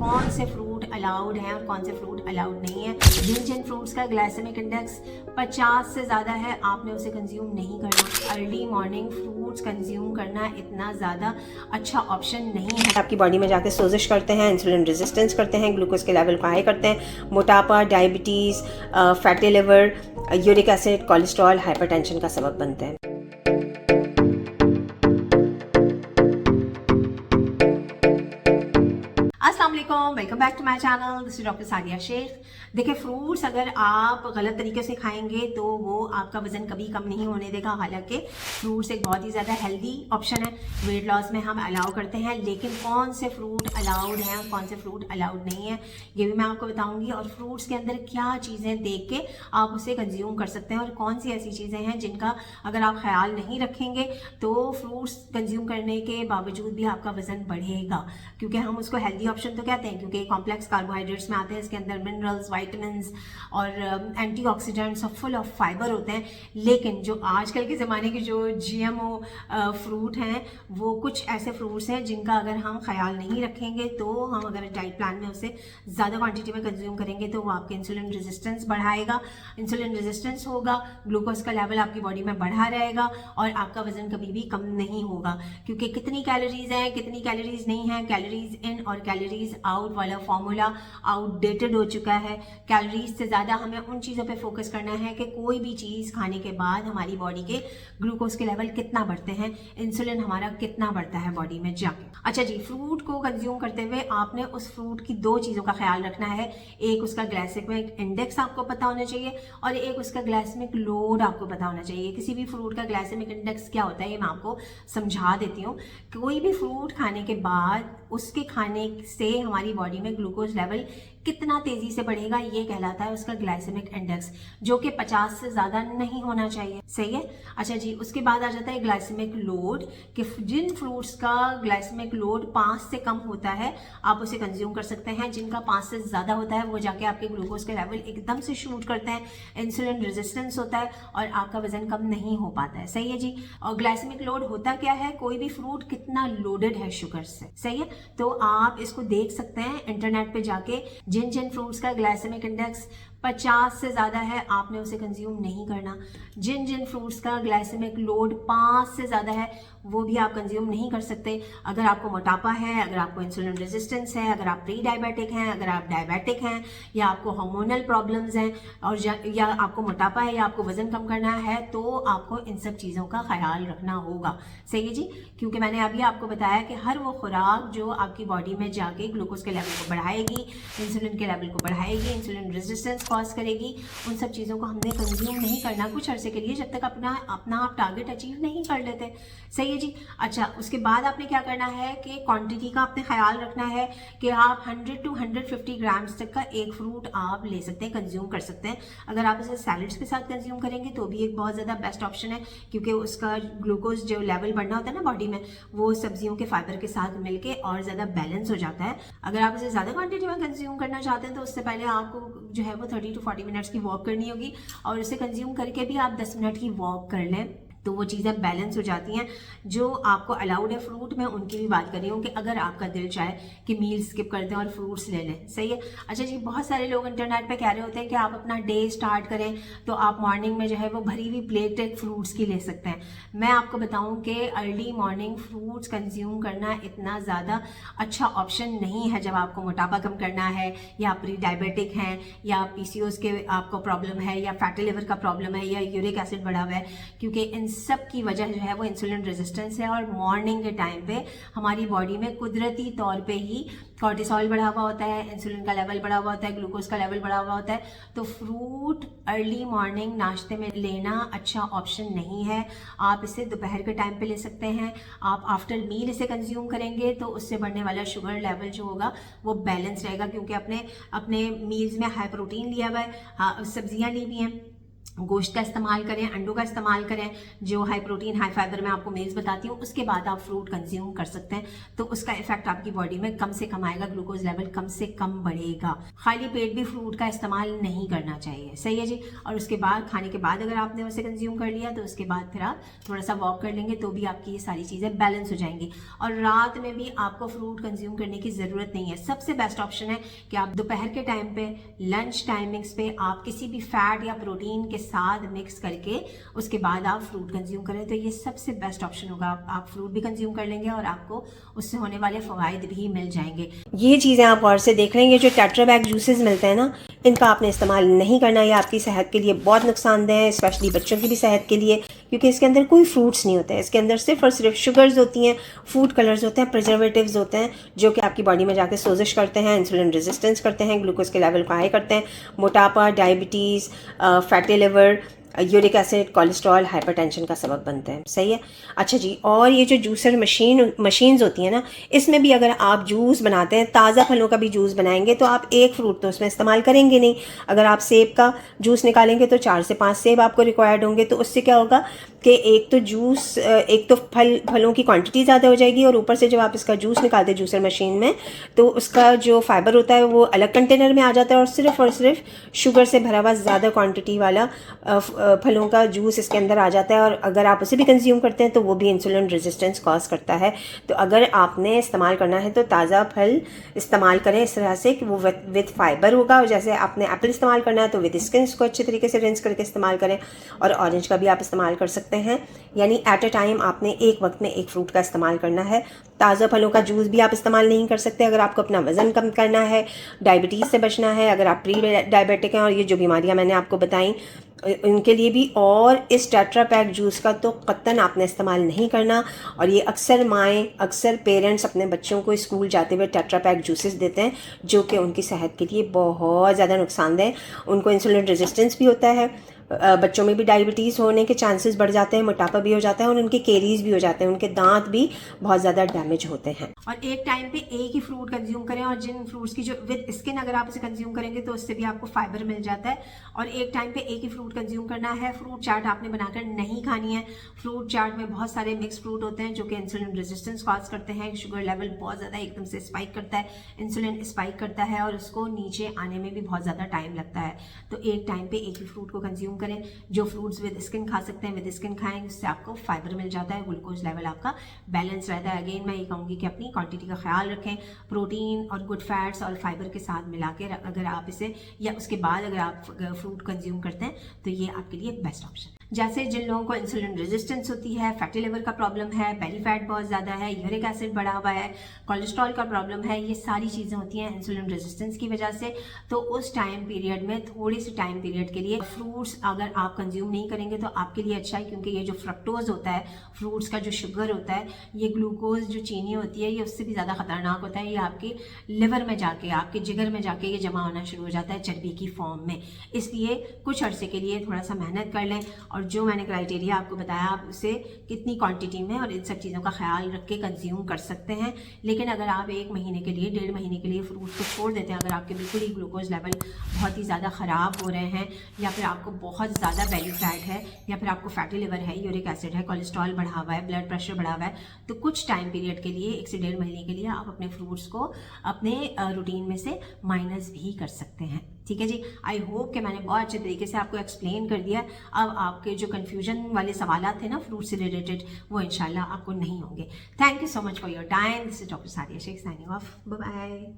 कौन से fruit allowed हैं और कौन से फ्रूट अलाउड नहीं है। जिन जिन फ्रूट्स का ग्लाइसेमिक इंडेक्स 50 से ज़्यादा है आपने उसे कंज्यूम नहीं करना। अर्ली मॉर्निंग फ्रूट्स कंज्यूम करना इतना ज़्यादा अच्छा ऑप्शन नहीं है। आपकी बॉडी में जाके सोजिश करते हैं, इंसुलिन रेजिस्टेंस करते हैं, ग्लूकोज के लेवल को हाई करते हैं, मोटापा, diabetes, fatty liver, uric acid, cholesterol, hypertension का सबब बनते हैं। अस्सलाम वालेकुम, welcome back to my channel. This is doctor Sadia Shaikh. देखिए, फ्रूट्स अगर आप गलत तरीके से खाएंगे तो वो आपका वजन कभी कम नहीं होने देगा। हालांकि फ्रूट्स एक बहुत ही ज़्यादा हेल्दी ऑप्शन है, वेट लॉस में हम अलाउ करते हैं, लेकिन कौन से फ्रूट अलाउड हैं और कौन से फ्रूट अलाउड नहीं है ये भी मैं आपको बताऊंगी। और फ्रूट्स के अंदर क्या चीज़ें देख के आप उसे कंज्यूम कर सकते हैं और कौन सी ऐसी चीज़ें हैं जिनका अगर आप ख्याल नहीं रखेंगे तो फ्रूट्स कंज्यूम करने के बावजूद भी आपका वजन बढ़ेगा, क्योंकि हम उसको हेल्दी ऑप्शन तो कहते हैं क्योंकि कॉम्प्लेक्स कार्बोहाइड्रेट्स में आते हैं। इसके अंदर मिनरल्स, विटामिन्स और एंटीऑक्सीडेंट्स और फुल ऑफ फाइबर होते हैं। लेकिन जो आजकल के ज़माने के जो जीएमओ फ्रूट हैं वो कुछ ऐसे फ्रूट्स हैं जिनका अगर हम ख्याल नहीं रखेंगे तो हम अगर डाइट प्लान में उसे ज़्यादा क्वांटिटी में कंज्यूम करेंगे तो वो आपके इंसुलिन रेजिस्टेंस बढ़ाएगा। इंसुलिन रेजिस्टेंस होगा, ग्लूकोज का लेवल आपकी बॉडी में बढ़ा रहेगा और आपका वजन कभी भी कम नहीं होगा। क्योंकि कितनी कैलोरीज हैं, कितनी कैलोरीज नहीं है, कैलोरीज इन और कैलोरीज आउट वाला फॉर्मूला आउटडेटेड हो चुका है। कैलोरीज से ज़्यादा हमें उन चीज़ों पे फोकस करना है कि कोई भी चीज़ खाने के बाद हमारी बॉडी के ग्लूकोज के लेवल कितना बढ़ते हैं, इंसुलिन हमारा कितना बढ़ता है बॉडी में जाके। अच्छा जी, फ्रूट को कंज्यूम करते हुए आपने उस फ्रूट की दो चीज़ों का ख्याल रखना है। एक उसका ग्लाइसेमिक इंडेक्स आपको पता होना चाहिए और एक उसका ग्लाइसेमिक लोड आपको पता होना चाहिए। किसी भी फ्रूट का ग्लाइसेमिक इंडेक्स क्या होता है ये मैं आपको समझा देती हूँ। कोई भी फ्रूट खाने के बाद उसके खाने से हमारी बॉडी में ग्लूकोज लेवल कितना तेजी से बढ़ेगा ये कहलाता है उसका ग्लाइसेमिक इंडेक्स, जो कि 50 से ज़्यादा नहीं होना चाहिए। सही है। अच्छा जी, उसके बाद आ जाता है ग्लाइसेमिक लोड, कि जिन फ्रूट्स का ग्लाइसेमिक लोड 5 से कम होता है आप उसे कंज्यूम कर सकते हैं। जिनका 5 से ज़्यादा होता है वो जाके आपके ग्लूकोज के लेवल एकदम से शूट करते हैं, इंसुलिन रेजिस्टेंस होता है और आपका वजन कम नहीं हो पाता है। सही है जी। और ग्लाइसेमिक लोड होता क्या है, कोई भी फ्रूट कितना लोडेड है शुगर से। सही है। तो आप इसको देख सकते हैं इंटरनेट पे जाके, जिन जिन फ्रूट्स का ग्लाइसेमिक इंडेक्स 50 से ज़्यादा है आपने उसे कंज्यूम नहीं करना। जिन जिन फ्रूट्स का ग्लाइसेमिक लोड 5 से ज़्यादा है वो भी आप कंज्यूम नहीं कर सकते। अगर आपको मोटापा है, अगर आपको इंसुलिन रेजिस्टेंस है, अगर आप प्री डायबिटिक हैं, अगर आप डायबिटिक हैं या आपको हार्मोनल प्रॉब्लम्स हैं और या आपको मोटापा है या आपको वजन कम करना है तो आपको इन सब चीज़ों का ख्याल रखना होगा। सही है जी। क्योंकि मैंने अभी आपको बताया कि हर वो खुराक जो आपकी बॉडी में जाके ग्लूकोज के लेवल को बढ़ाएगी, इंसुलिन के लेवल को बढ़ाएगी, इंसुलिन रेजिस्टेंस कॉज करेगी, उन सब चीज़ों को हमने कंज्यूम नहीं करना कुछ अरसे के लिए, जब तक अपना आप टारगेट अचीव नहीं कर लेते। सही है जी। अच्छा, उसके बाद आपने क्या करना है कि क्वांटिटी का आपने ख्याल रखना है कि आप 100 to 150 ग्राम्स तक का एक फ्रूट आप ले सकते हैं, कंज्यूम कर सकते हैं। अगर आप इसे सैलड्स के साथ कंज्यूम करेंगे तो भी एक बहुत ज़्यादा बेस्ट ऑप्शन है, क्योंकि उसका ग्लूकोज जो लेवल बढ़ना होता है ना बॉडी में वो सब्जियों के फाइबर के साथ मिलके और ज़्यादा बैलेंस हो जाता है। अगर आप इसे ज़्यादा क्वांटिटी में कंज्यूम करना चाहते हैं तो उससे पहले आपको जो है वो 30 to 40 मिनट्स की वॉक करनी होगी और उसे कंज्यूम करके भी आप 10 मिनट की वॉक कर लें तो वो चीज़ें बैलेंस हो जाती हैं। जो आपको अलाउड है फ्रूट में उनकी भी बात कर रही हूँ कि अगर आपका दिल चाहे कि मील स्किप कर दें और फ्रूट्स ले लें। सही है। अच्छा जी, बहुत सारे लोग इंटरनेट पे कह रहे होते हैं कि आप अपना डे स्टार्ट करें तो आप मॉर्निंग में जो है वो भरी हुई प्लेट एक फ्रूट्स की ले सकते हैं। मैं आपको बताऊँ कि अर्ली मॉर्निंग फ्रूट्स कंज्यूम करना इतना ज़्यादा अच्छा ऑप्शन नहीं है जब आपको मोटापा कम करना है या प्री डायबिटिक हैं या पीसीओएस के आपको प्रॉब्लम है या फैटी लिवर का प्रॉब्लम है या यूरिक एसिड बढ़ा हुआ है, क्योंकि इन सब की वजह जो है वो इंसुलिन रेजिस्टेंस है। और मॉर्निंग के टाइम पे हमारी बॉडी में कुदरती तौर पे ही कॉर्टिसोल बढ़ा हुआ होता है, इंसुलिन का लेवल बढ़ा हुआ होता है, ग्लूकोज का लेवल बढ़ा हुआ होता है। तो फ्रूट अर्ली मॉर्निंग नाश्ते में लेना अच्छा ऑप्शन नहीं है। आप इसे दोपहर के टाइम पे ले सकते हैं। आप आफ्टर मील इसे कंज्यूम करेंगे तो उससे बढ़ने वाला शुगर लेवल जो होगा वो बैलेंस रहेगा, क्योंकि अपने मील्स में हाई प्रोटीन लिया हुआ है, हाँ सब्जियां ली हुई हैं, गोश्त का इस्तेमाल करें, अंडों का इस्तेमाल करें, जो हाई प्रोटीन हाई फाइबर मैं आपको मील्स बताती हूँ, उसके बाद आप फ्रूट कंज्यूम कर सकते हैं। तो उसका इफेक्ट आपकी बॉडी में कम से कम आएगा, ग्लूकोज लेवल कम से कम बढ़ेगा। खाली पेट भी फ्रूट का इस्तेमाल नहीं करना चाहिए, सही है जी। और उसके बाद खाने के बाद अगर आपने उसे कंज्यूम कर लिया तो उसके बाद फिर आप थोड़ा सा वॉक कर लेंगे तो भी आपकी ये सारी चीज़ें बैलेंस हो जाएंगी। और रात में भी आपको फ्रूट कंज्यूम करने की ज़रूरत नहीं है। सबसे बेस्ट ऑप्शन है कि आप दोपहर के टाइम पे, लंच टाइमिंग्स पे आप किसी भी फैट या प्रोटीन के साथ मिक्स करके उसके बाद आप फ्रूट कंज्यूम करें, तो ये सबसे बेस्ट ऑप्शन होगा। आप फ्रूट भी कंज्यूम कर लेंगे और आपको उससे होने वाले फ़वाइद भी मिल जाएंगे। ये चीज़ें आप गौर से देख लेंगे, जो टेट्रापैक जूसेस मिलते हैं ना, इनका आपने इस्तेमाल नहीं करना। ये आपकी सेहत के लिए बहुत नुकसानदेह है, स्पेशली बच्चों की भी सेहत के लिए, क्योंकि इसके अंदर कोई फ्रूट्स नहीं होते हैं। इसके अंदर सिर्फ और सिर्फ शुगर्स होती हैं, फूड कलर्स होते हैं, प्रिजर्वेटिव्स होते हैं, जो कि आपकी बॉडी में जाके सोजिश करते हैं, इंसुलिन रेजिस्टेंस करते हैं, ग्लूकोज के लेवल को हाई करते हैं, मोटापा, diabetes, fatty liver, uric acid, cholesterol, hypertension का सबब बनते हैं, सही है। अच्छा जी, और ये जो जूसर मशीन्स होती हैं ना, इसमें भी अगर आप जूस बनाते हैं, ताज़ा फलों का भी जूस बनाएंगे, तो आप एक फ्रूट तो उसमें इस्तेमाल करेंगे नहीं। अगर आप सेब का जूस निकालेंगे तो 4 से 5 सेब आपको रिक्वायर्ड होंगे। तो उससे क्या होगा कि एक तो फलों की क्वांटिटी ज़्यादा हो जाएगी, और ऊपर से जब आप इसका जूस निकालते हैं जूसर मशीन में, तो उसका जो फाइबर होता है वो अलग कंटेनर में आ जाता है, और सिर्फ शुगर से भरा हुआ ज़्यादा क्वांटिटी वाला फलों का जूस इसके अंदर आ जाता है। और अगर आप उसे भी कंज्यूम करते हैं तो वो भी इंसुलिन रेजिस्टेंस कॉज करता है। तो अगर आपने इस्तेमाल करना है तो ताज़ा फल इस्तेमाल करें इस तरह से कि वो विद फाइबर होगा। और जैसे आपने एप्पल इस्तेमाल करना है तो विद स्किन इसको अच्छे तरीके से रिंस करके इस्तेमाल करें। और ऑरेंज का भी आप इस्तेमाल कर सकते हैं, यानी एट अ टाइम आपने एक वक्त में एक फ्रूट का इस्तेमाल करना है। ताज़ा फलों का जूस भी आप इस्तेमाल नहीं कर सकते अगर आपको अपना वज़न कम करना है, डायबिटीज़ से बचना है, अगर आप प्री डायबिटिक हैं, और ये जो बीमारियां मैंने आपको बताई उनके लिए भी। और इस टेट्रापैक जूस का तो कतई आपने इस्तेमाल नहीं करना। और ये अक्सर पेरेंट्स अपने बच्चों को स्कूल जाते हुए टेट्रापैक जूसेस देते हैं, जो कि उनकी सेहत के लिए बहुत ज़्यादा नुकसानदेह। उनको इंसुलिन रेजिस्टेंस भी होता है, बच्चों में भी डायबिटीज़ होने के चांसेस बढ़ जाते हैं, मोटापा भी हो जाता है, और उनके कैरीज भी हो जाते हैं, उनके दांत भी बहुत ज़्यादा डैमेज होते हैं। और एक टाइम पे एक ही फ्रूट कंज्यूम करें, और जिन फ्रूट्स की जो विद स्किन अगर आप उसे कंज्यूम करेंगे तो उससे भी आपको फाइबर मिल जाता है। और एक टाइम पे एक ही फ्रूट कंज्यूम करना है। फ्रूट चाट आपने बनाकर नहीं खानी है। फ्रूट चाट में बहुत सारे मिक्स फ्रूट होते हैं जो कि इंसुलिन रेजिस्टेंस कॉज करते हैं, शुगर लेवल बहुत ज़्यादा एकदम से स्पाइक करता है, इंसुलिन स्पाइक करता है, और उसको नीचे आने में भी बहुत ज़्यादा टाइम लगता है। तो एक टाइम पे एक ही फ्रूट को कंज्यूम करें। जो फ्रूट्स विद स्किन खा सकते हैं विद स्किन खाएं, उससे आपको फाइबर मिल जाता है, ग्लूकोज लेवल आपका बैलेंस रहता है। अगेन मैं ये कहूँगी कि अपनी क्वांटिटी का ख्याल रखें। प्रोटीन और गुड फैट्स और फाइबर के साथ मिला के अगर आप इसे, या उसके बाद अगर आप फ्रूट कंज्यूम करते हैं, तो ये आपके लिए बेस्ट ऑप्शन है। जैसे जिन लोगों को इंसुलिन रेजिस्टेंस होती है, फैटी लिवर का प्रॉब्लम है, बेली फैट बहुत ज़्यादा है, यूरिक एसिड बढ़ा हुआ है, कोलेस्ट्रॉल का प्रॉब्लम है, ये सारी चीज़ें होती हैं इंसुलिन रेजिस्टेंस की वजह से। तो उस टाइम पीरियड में, थोड़ी सी टाइम पीरियड के लिए फ्रूट्स अगर आप कंज्यूम नहीं करेंगे तो आपके लिए अच्छा है, क्योंकि ये जो फ्रक्टोज होता है, फ्रूट्स का जो शुगर होता है, ये ग्लूकोज जो चीनी होती है, ये उससे भी ज़्यादा खतरनाक होता है। ये आपके लिवर में जाके, आपके जिगर में जाके ये जमा होना शुरू हो जाता है चर्बी की फॉर्म में। इसलिए कुछ अरसे के लिए थोड़ा सा मेहनत कर लें, और जो मैंने क्राइटेरिया आपको बताया आप उसे कितनी क्वांटिटी में और इन सब चीज़ों का ख्याल रख के कंज्यूम कर सकते हैं। लेकिन अगर आप 1 महीने के लिए, 1.5 महीने के लिए फ्रूट को छोड़ देते हैं, अगर आपके बिल्कुल ही ग्लूकोज लेवल बहुत ही ज़्यादा ख़राब हो रहे हैं, या फिर आपको बहुत ज़्यादा बेली फैट है, या फिर आपको फैटी लिवर है, यूरिक एसिड है, कोलेस्ट्रॉल बढ़ा हुआ है, ब्लड प्रेशर बढ़ा हुआ है, तो कुछ टाइम पीरियड के लिए, 1 से 1.5 महीने के लिए आप अपने फ्रूट्स को अपने रूटीन में से माइनस भी कर सकते हैं। ठीक है जी, आई होप कि मैंने बहुत अच्छे तरीके से आपको एक्सप्लेन कर दिया। अब आपके जो कन्फ्यूजन वाले सवाल थे ना फ्रूट से रिलेटेड, वो इंशाल्लाह आपको नहीं होंगे। Thank you so much for your time. This is doctor Sadia Shaikh signing off. Bye bye.